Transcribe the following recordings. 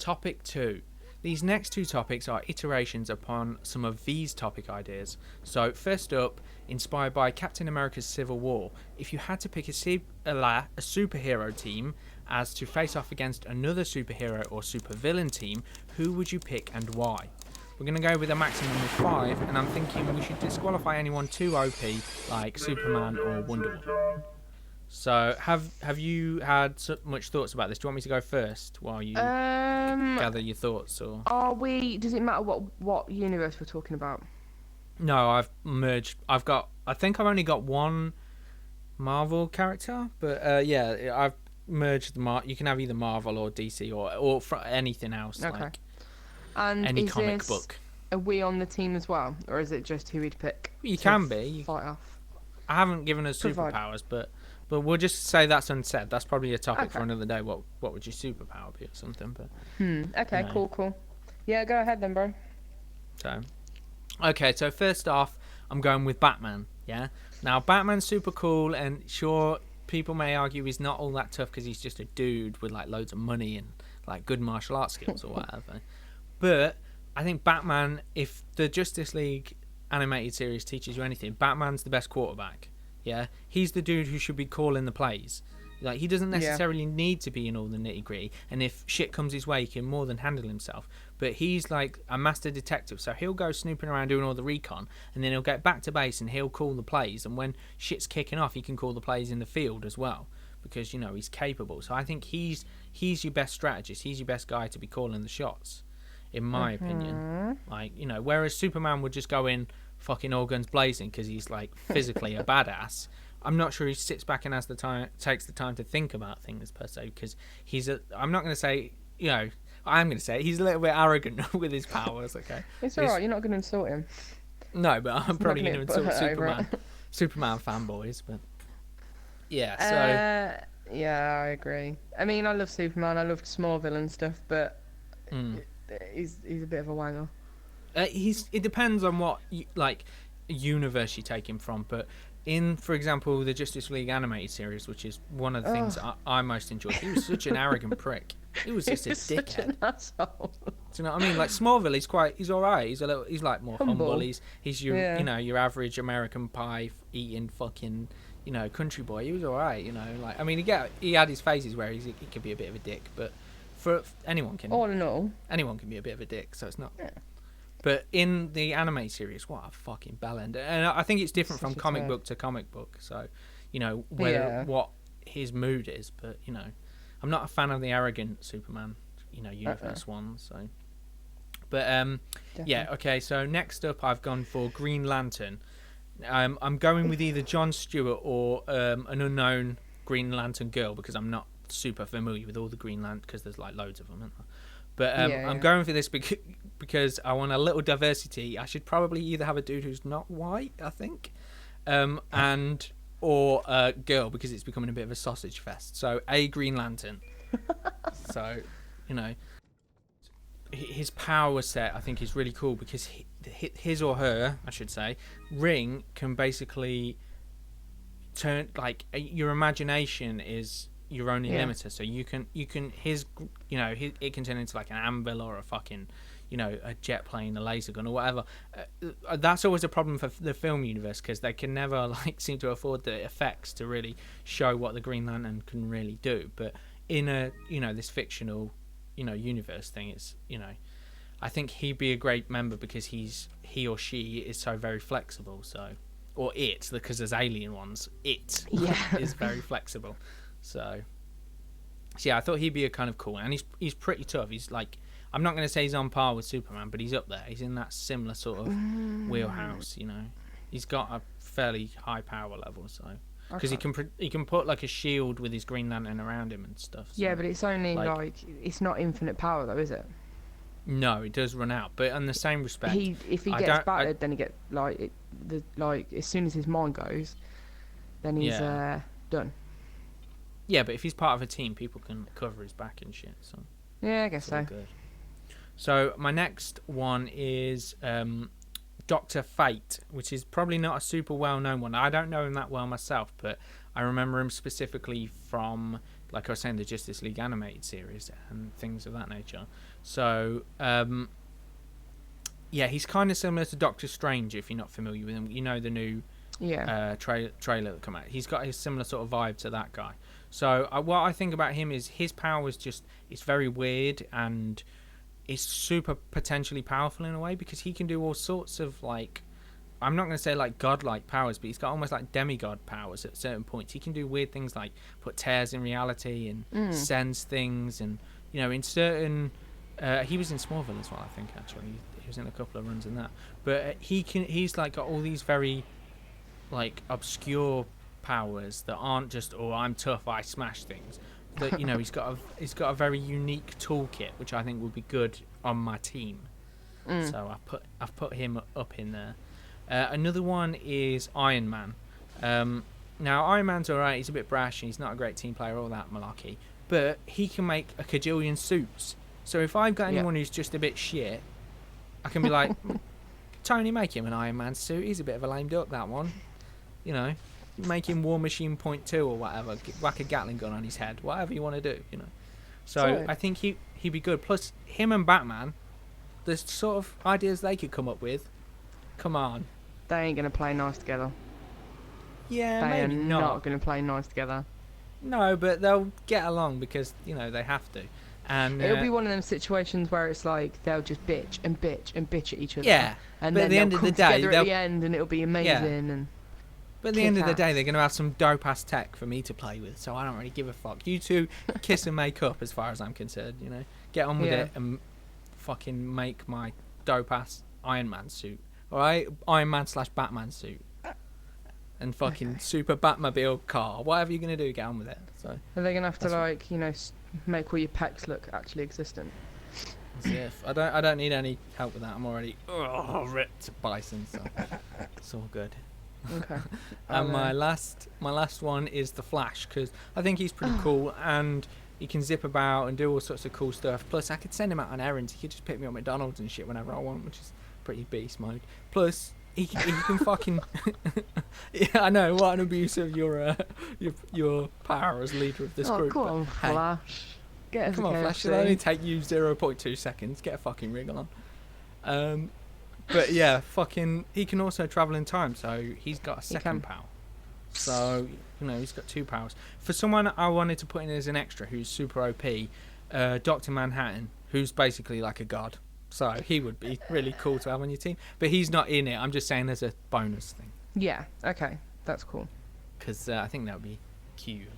topic 2. These next 2 topics are iterations upon some of these topic ideas. So, first up, inspired by Captain America's Civil War, if you had to pick a superhero team as to face off against another superhero or supervillain team, who would you pick and why? We're going to go with a maximum of 5, and I'm thinking we should disqualify anyone too OP, like Superman or Wonder Woman. So, have you had so much thoughts about this? Do you want me to go first while you gather your thoughts? Or does it matter what universe we're talking about? No, I've merged. I think I've only got one Marvel character, but I've merged you can have either Marvel or DC or anything else, okay. Like and any comic book. Are we on the team as well, or is it just who we'd pick? You can be. Fight off. I haven't given us superpowers, but we'll just say that's unsaid. That's probably a topic for another day. What would your superpower be or something? But okay, cool. Yeah, go ahead then, bro. So first off, I'm going with Batman. Yeah. Now Batman's super cool, and sure, people may argue he's not all that tough because he's just a dude with like loads of money and like good martial arts skills or whatever. But I think Batman, if the Justice League animated series teaches you anything, Batman's the best quarterback. Yeah, he's the dude who should be calling the plays. Like, he doesn't necessarily need to be in all the nitty gritty, and if shit comes his way, he can more than handle himself. But he's like a master detective, so he'll go snooping around doing all the recon, and then he'll get back to base and he'll call the plays. And when shit's kicking off, he can call the plays in the field as well, because he's capable. So I think he's your best strategist. He's your best guy to be calling the shots, in my opinion. Like, whereas Superman would just go in fucking all guns blazing because he's like physically a badass. I'm not sure he sits back and takes the time to think about things per se, because I'm not going to say, I'm going to say he's a little bit arrogant with his powers. Okay, it's alright. You're not going to insult him. No, but I'm probably going to insult Superman fanboys. But yeah, yeah, I agree. I mean, I love Superman. I love Smallville and stuff, but he's a bit of a wanger. It depends on what universe you take him from, but in, for example, the Justice League animated series, which is one of the things I most enjoyed, he was such an arrogant prick. He was just a dickhead. Such an asshole. Do you know what I mean? Like Smallville, he's all right. He's like more humble. He's your your average American pie eating fucking country boy. He was all right. Like, I mean, he had his phases where he could be a bit of a dick, but for anyone can. All in all, anyone can be a bit of a dick. So it's not. Yeah. But in the anime series, what a fucking bellend. And I think it's different from comic book to comic book. So, what his mood is. But, I'm not a fan of the arrogant Superman, universe ones. So, but, okay. So next up, I've gone for Green Lantern. I'm going with either Jon Stewart or an unknown Green Lantern girl, because I'm not super familiar with all the Green Lantern, because there's like loads of them, isn't there? But I'm going for this because I want a little diversity. I should probably either have a dude who's not white, I think, or a girl, because it's becoming a bit of a sausage fest. So a Green Lantern. So, his power set, I think, is really cool, because his or her, I should say, ring can basically turn, like, your imagination is your only limiter, so you can it can turn into like an anvil or a fucking a jet plane, a laser gun, or whatever. That's always a problem for the film universe, because they can never seem to afford the effects to really show what the Green Lantern can really do. But in a this fictional universe thing, it's I think he'd be a great member, because he or she is so very flexible. So, or it, because there's alien ones, is very flexible. So yeah, I thought he'd be a kind of cool, and he's pretty tough. He's like, I'm not going to say he's on par with Superman, but he's up there. He's in that similar sort of wheelhouse. He's got a fairly high power level, so because he can put like a shield with his Green Lantern around him and stuff. So, yeah, but it's only like it's not infinite power though, is it? No, it does run out. But in the same respect, if he gets battered, then he gets as soon as his mind goes, then he's done. Yeah, but if he's part of a team, people can cover his back and shit. So yeah, I guess so. Good. So my next one is Dr. Fate, which is probably not a super well-known one. I don't know him that well myself, but I remember him specifically from like I was saying, the Justice League animated series and things of that nature. So yeah, he's kind of similar to Doctor Strange if you're not familiar with him. You know the new trailer that come out. He's got a similar sort of vibe to that guy. So what I think about him is his power is just, it's very weird and it's super potentially powerful in a way, because he can do all sorts of, like, I'm not going to say like godlike powers, but he's got almost like demigod powers at certain points. He can do weird things like put tears in reality and sense things, and you know, in certain he was in Smallville as well, I think. Actually, he was in a couple of runs in that. But he's like got all these very like obscure powers that aren't just, oh, I'm tough, I smash things. That, you know, he's got a very unique toolkit, which I think would be good on my team. So I've put him up in there. Another one is Iron Man. Now Iron Man's alright, he's a bit brash and he's not a great team player, all that malarkey, but he can make a cajillion suits. So if I've got anyone who's just a bit shit, I can be like, Tony, make him an Iron Man suit. He's a bit of a lame duck, that one. You know, make him War Machine .2 or whatever. Whack a Gatling gun on his head. Whatever you want to do, you know. So I think he'd be good. Plus, him and Batman, the sort of ideas they could come up with. Come on. They ain't going to play nice together. Yeah, they maybe are not going to play nice together. No, but they'll get along because, you know, they have to. And it'll be one of them situations where it's like they'll just bitch and bitch and bitch at each other. Yeah, and but then at the end of the day, at the end, and it'll be amazing. Yeah. And but at the end of the day, they're going to have some dope ass tech for me to play with, so I don't really give a fuck. You two kiss and make up, as far as I'm concerned. You know, get on with it and fucking make my dope ass Iron Man suit. All right, Iron Man / Batman suit. And fucking super Batmobile car. Whatever you're gonna do, get on with it. So are they gonna have to, like, you know, make all your pecs look actually existent? I don't need any help with that. I'm already ripped bison, so it's all good. Okay. And my last one is the Flash, because I think he's pretty cool and he can zip about and do all sorts of cool stuff. Plus, I could send him out on errands. He could just pick me up McDonald's and shit whenever I want, which is pretty beast mode. Plus, he can fucking yeah, I know, what an abuse of your power as leader of this group. Come on, Flash. Get us come on, Flash. It'll only take you 0.2 seconds. Get a fucking wriggle on. But yeah, fucking, he can also travel in time, so he's got a second power. So, you know, he's got 2 powers. For someone I wanted to put in as an extra who's super OP, Dr. Manhattan, who's basically like a god. So he would be really cool to have on your team. But he's not in it. I'm just saying there's a bonus thing. Yeah, okay. That's cool. Because I think that would be cute.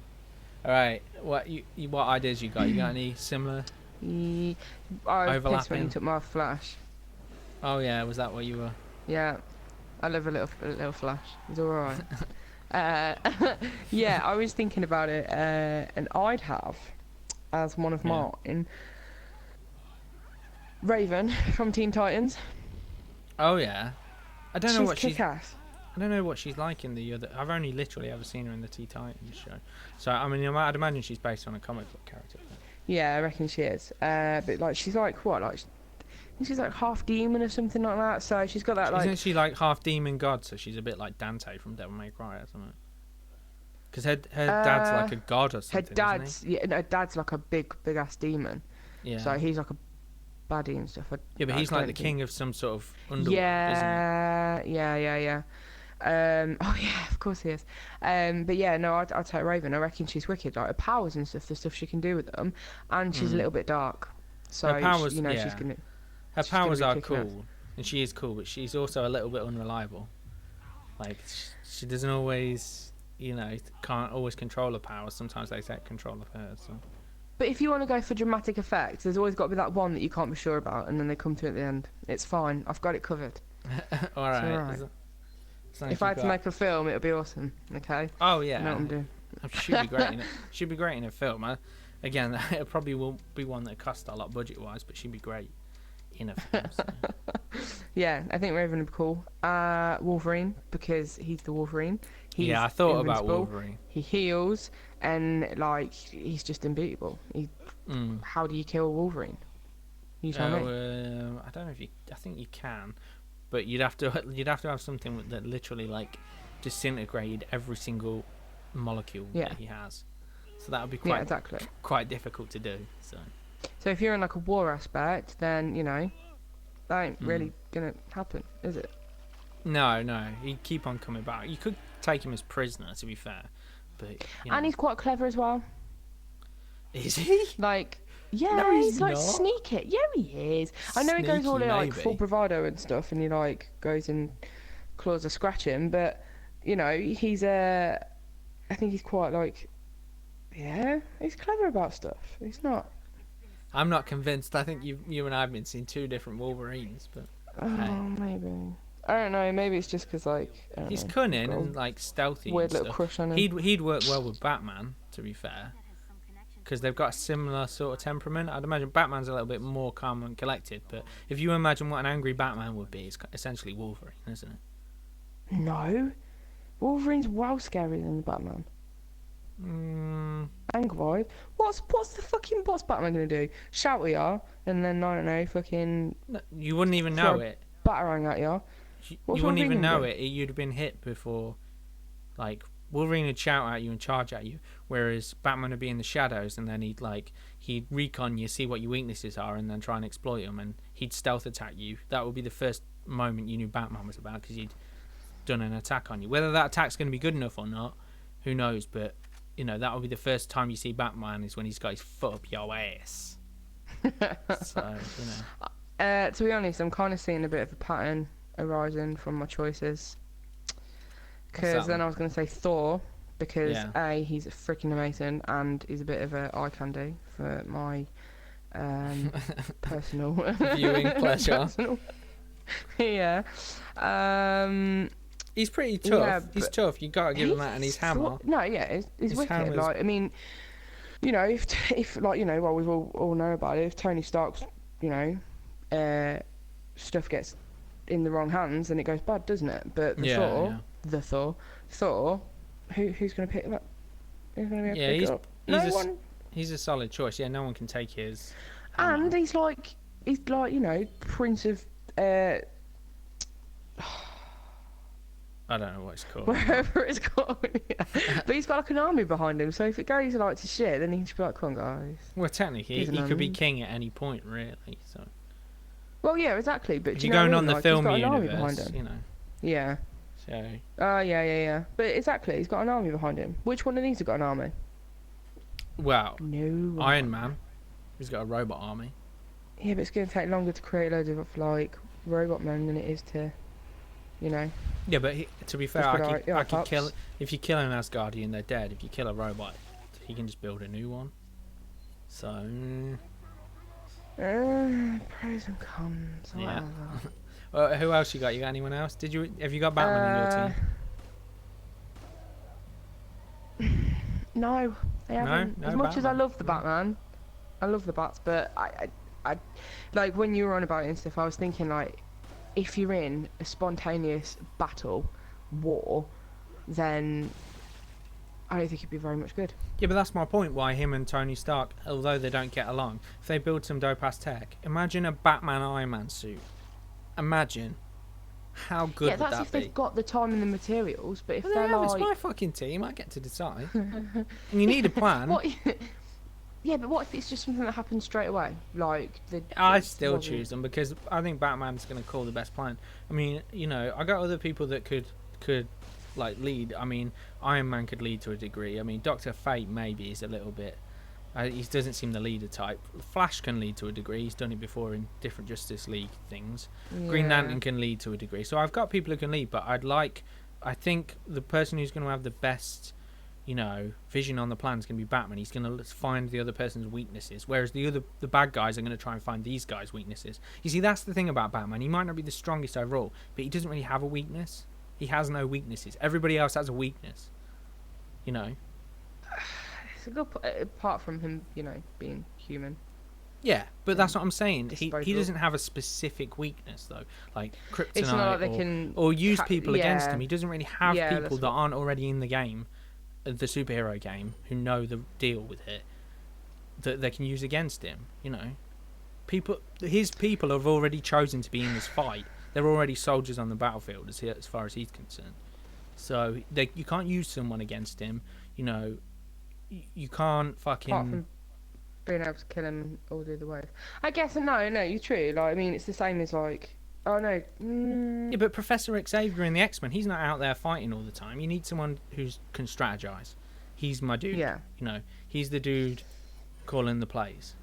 All right. What ideas you got? You got any similar overlapping? When you took my Flash. Oh, yeah. Was that what you were? Yeah. I love a little Flash. He's all right. Yeah, I was thinking about it. And I'd have, as one of mine, Raven from Teen Titans. Oh yeah, I don't know what she's. Kick-ass. I don't know what she's like in the other. I've only literally ever seen her in the Teen Titans show. So I mean, I'd imagine she's based on a comic book character. Yeah, I reckon she is. But like, she's like what? Like, she's like half demon or something like that. So she's got that like. Isn't she like half demon god? So she's a bit like Dante from Devil May Cry or something. Because her dad's like a god or something. Her dad's like a big ass demon. Yeah. So he's like a baddie and stuff. Yeah, but he's like the king of some sort of underworld, yeah, isn't he? Yeah. Oh yeah, of course he is. But yeah, no, I'd take Raven. I reckon she's wicked. Like her powers and stuff, the stuff she can do with them, and she's a little bit dark. So her powers, she's gonna. Her powers are cool, and she is cool, but she's also a little bit unreliable. Like she doesn't always, you know, can't always control her powers. Sometimes they take control of her. So. But if you want to go for dramatic effects, there's always got to be that one that you can't be sure about, and then they come to at the end. It's fine. I've got it covered. All right. All right. If I had to make a film, it would be awesome. Okay. Oh yeah. You know what I'm doing. She'd be great in it. She'd be great in a film. Again, it probably won't be one that costs a lot budget-wise, but she'd be great in a film. So. Yeah, I think Raven would be cool. Wolverine, because he's the Wolverine. He's I thought invincible. about Wolverine. He heals, and like he's just unbeatable. How do you kill Wolverine? You tell me. I don't know if you. I think you can, but you'd have to have something that literally like disintegrated every single molecule that he has. So that would be Yeah, exactly. quite difficult to do. So if you're in like a war aspect, then that ain't really gonna happen, is it? No, he'd keep on coming back. You could take him as prisoner, to be fair, but And he's quite clever as well. Is he? Like, yeah, No, he's like not. sneaky. Yeah, he is. I know he goes all in like full bravado and stuff, and he like goes and claws a scratch him, but he's I think he's quite like, yeah, he's clever about stuff. He's not. I'm not convinced. I think you and I have been seeing two different Wolverines, but maybe. I don't know. Maybe it's just because like he's cunning and like stealthy. Weird and little stuff. crush on him. He'd work well with Batman, to be fair, because they've got a similar sort of temperament. I'd imagine Batman's a little bit more calm and collected, but if you imagine what an angry Batman would be, it's essentially Wolverine, isn't it? No, Wolverine's well scarier than the Batman. Angry. What's Batman gonna do? Shout at ya and then I don't know, fucking. No, you wouldn't even know it. Batarang at ya. You wouldn't even know it. You'd have been hit before. Like Wolverine would shout at you and charge at you, whereas Batman would be in the shadows and then he'd recon you, see what your weaknesses are, and then try and exploit them. And he'd stealth attack you. That would be the first moment you knew Batman was about, because he'd done an attack on you. Whether that attack's going to be good enough or not, who knows? But that will be the first time you see Batman, is when he's got his foot up your ass. So, to be honest, I'm kind of seeing a bit of a pattern arising from my choices. Because then I was going to say Thor, because A, he's freaking amazing, and he's a bit of a eye candy for my personal viewing pleasure. Yeah. He's pretty tough. Yeah, he's tough. You gotta give him that, and his hammer. No, yeah, he's wicked. Like, I mean, if like well, we've all know about it. If Tony Stark's, stuff gets in the wrong hands, then it goes bad, doesn't it? But Thor, who's gonna pick that? Who's gonna be able to pick up? No one. He's a solid choice. Yeah, no one can take his. And he's like Prince of. I don't know what it's called. Wherever it's called. Yeah. But he's got like an army behind him, so if it goes like to shit, then he can just be like, come on, guys. Well, technically, he could be king at any point, really. So. Well, yeah, exactly. But if you're going on the film universe, Yeah. So. Yeah. But exactly, he's got an army behind him. Which one of these have got an army? Well, no. Iron Man. He's got a robot army. Yeah, but it's going to take longer to create loads of like robot men than it is to. Yeah, but to be fair, I could kill. If you kill an Asgardian, they're dead. If you kill a robot, he can just build a new one. So. Pros and cons. Yeah. Who else you got? You got anyone else? Have you got Batman in your team? No, I haven't. No, as much Batman. as I love the Batman, I love the Bats, but I like when you were on about it and stuff. I was thinking like, if you're in a spontaneous war, then I don't think it'd be very much good. Yeah, but that's my point. Why him and Tony Stark, although they don't get along, if they build some dope ass tech, imagine a Batman Iron Man suit. Imagine how good would that be? Yeah, that's if they've got the time and the materials. But if they're like, it's my fucking team, I get to decide. And you need a plan. Yeah, but what if it's just something that happens straight away? Like I still choose them, because I think Batman's going to call the best plan. I mean, I got other people that could like lead. I mean, Iron Man could lead to a degree. I mean, Dr. Fate maybe is a little bit. He doesn't seem the leader type. Flash can lead to a degree. He's done it before in different Justice League things. Yeah. Green Lantern can lead to a degree. So I've got people who can lead, but I think the person who's going to have the best, vision on the plan is going to be Batman. He's going to find the other person's weaknesses, whereas the bad guys are going to try and find these guys' weaknesses. You see, that's the thing about Batman. He might not be the strongest overall, but he doesn't really have a weakness. He has no weaknesses. Everybody else has a weakness. It's a good apart from him, being human. Yeah, but that's what I'm saying. He doesn't have a specific weakness though, like kryptonite, it's not like they can or use people against him. He doesn't really have people that aren't already in the game, the superhero game, who know the deal with it, that they can use against him. His people have already chosen to be in this fight. They're already soldiers on the battlefield as far as he's concerned. So you can't use someone against him. you can't Apart fucking. from being able to kill him all the other ways. I guess no, you're true. Like I mean, it's the same as like. Oh no. Yeah, but Professor Xavier in the X-Men, he's not out there fighting all the time. You need someone who can strategize. He's my dude. Yeah. You know, he's the dude calling the plays.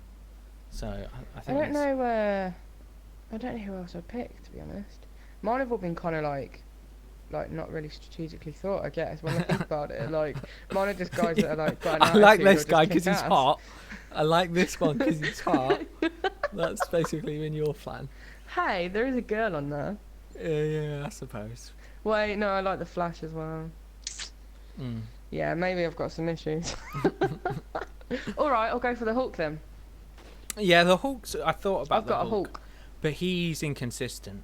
So I I think. don't know. I don't know who else I'd pick, to be honest. Mine have all been kind of like not really strategically thought, I guess, when I think about it. Like, mine are just guys that are like, got an I like attitude or this just guy kick because he's ass. hot. I like this one because he's hot. That's basically been your plan. Hey, there is a girl on there. Yeah, I suppose. Wait, no, I like the Flash as well. Mm. Yeah, maybe I've got some issues. Alright, I'll go for the Hulk then. Yeah, the Hulk's. I thought about I've got the a Hulk. but he's inconsistent.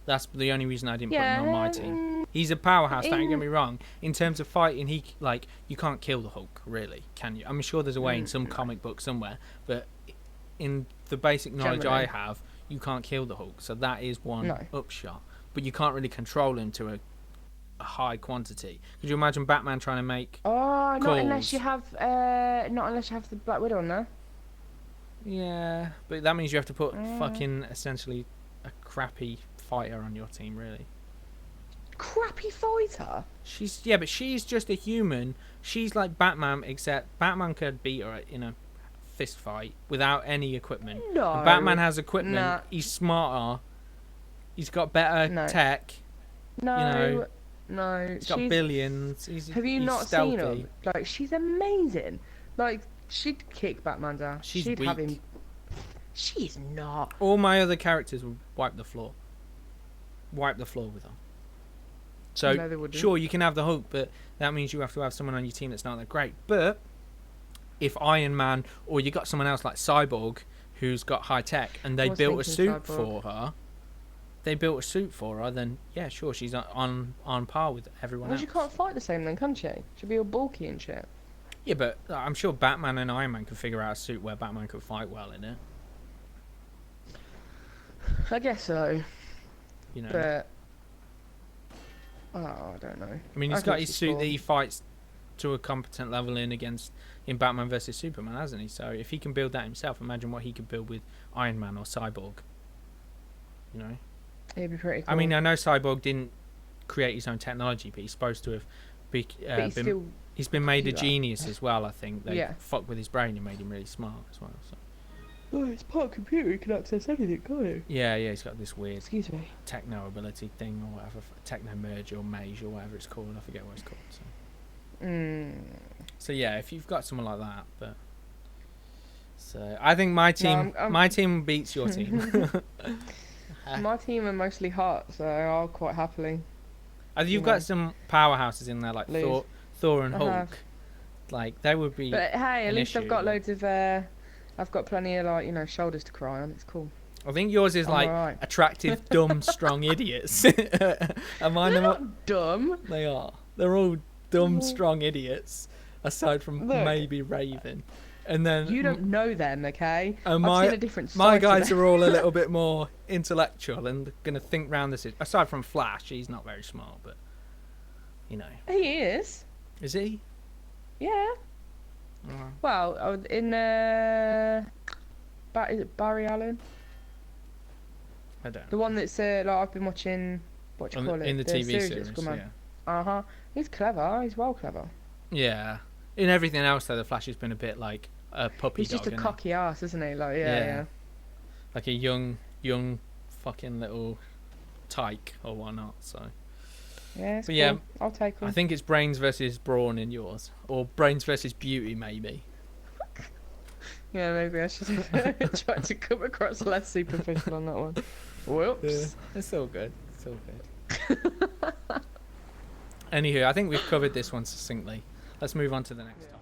That's the only reason I didn't Yeah, put him on my team. He's a powerhouse. Don't get me wrong. In terms of fighting, you can't kill the Hulk, really, can you? I'm sure there's a way in some comic book somewhere, but in the basic knowledge Generally. I have, you can't kill the Hulk. So that is one No. upshot. But you can't really control him to a high quantity. Could you imagine Batman trying to make? Oh, calls? not unless you have the Black Widow on there. Yeah, but that means you have to put fucking essentially a crappy fighter on your team, really. Crappy fighter. But she's just a human. She's like Batman, except Batman could beat her in a fist fight without any equipment. No. And Batman has equipment. Nah. He's smarter. He's got better tech. No. You know, no. he's got billions. Have you he's not stealthy. seen her? Like, she's amazing. Like, she'd kick Batman's ass. She's She'd weak. have him. She's not. All my other characters would wipe the floor. Wipe the floor with her. So, No, they wouldn't. sure, you can have the Hulk, but that means you have to have someone on your team that's not that great. But if Iron Man, or you got someone else like Cyborg, who's got high tech, and they built a suit for her, then yeah, sure, she's on par with everyone Well, else. she can't fight the same then, can she? She'll be all bulky and shit. Yeah, but I'm sure Batman and Iron Man could figure out a suit where Batman could fight well in it. I guess so. You know. But oh, I don't know. I mean, he's got his suit that he fights to a competent level in Batman versus Superman, hasn't he? So if he can build that himself, imagine what he could build with Iron Man or Cyborg. You know? It'd be pretty cool. I mean, I know Cyborg didn't create his own technology, but he's supposed to have he's been made a genius as well, I think. They fucked with his brain and made him really smart as well. So. Oh, it's part computer, you can access anything, can't you? Yeah, he's got this weird me. techno ability thing or whatever, techno merge or mage or whatever it's called. I forget what it's called. So. So yeah, if you've got someone like that, but so I think my team beats your team. My team are mostly hot, so I'll quite happily. You've got some powerhouses in there like Thor and Hulk. have. Like they would be. But hey, at least issue, I've got loads of. I've got plenty of shoulders to cry on. It's cool. I think yours is like attractive, dumb, strong idiots. And mine They're are not dumb. They are. They're all dumb, strong idiots, aside from maybe Raven. And then you don't know them, okay? And I've seen a different side my to guys them. are all a little bit more intellectual and gonna think round this. Aside from Flash, he's not very smart, but you know. He is. Is he? Yeah. Well, in is it Barry Allen? I don't know. The one that's I've been watching. What do you call it? In the TV series. yeah. He's clever. He's well clever. Yeah. In everything else, though, the Flash has been a bit like a puppy He's dog. just a cocky ass, isn't he? Like, yeah. Like a young, fucking little tyke or whatnot. So. Yeah, but yeah, I'll take him. I think it's brains versus brawn in yours, or brains versus beauty, maybe. Yeah, maybe I should have tried to come across less superficial on that one. Whoops. Yeah, it's all good. It's all good. Anywho, I think we've covered this one succinctly. Let's move on to the next topic.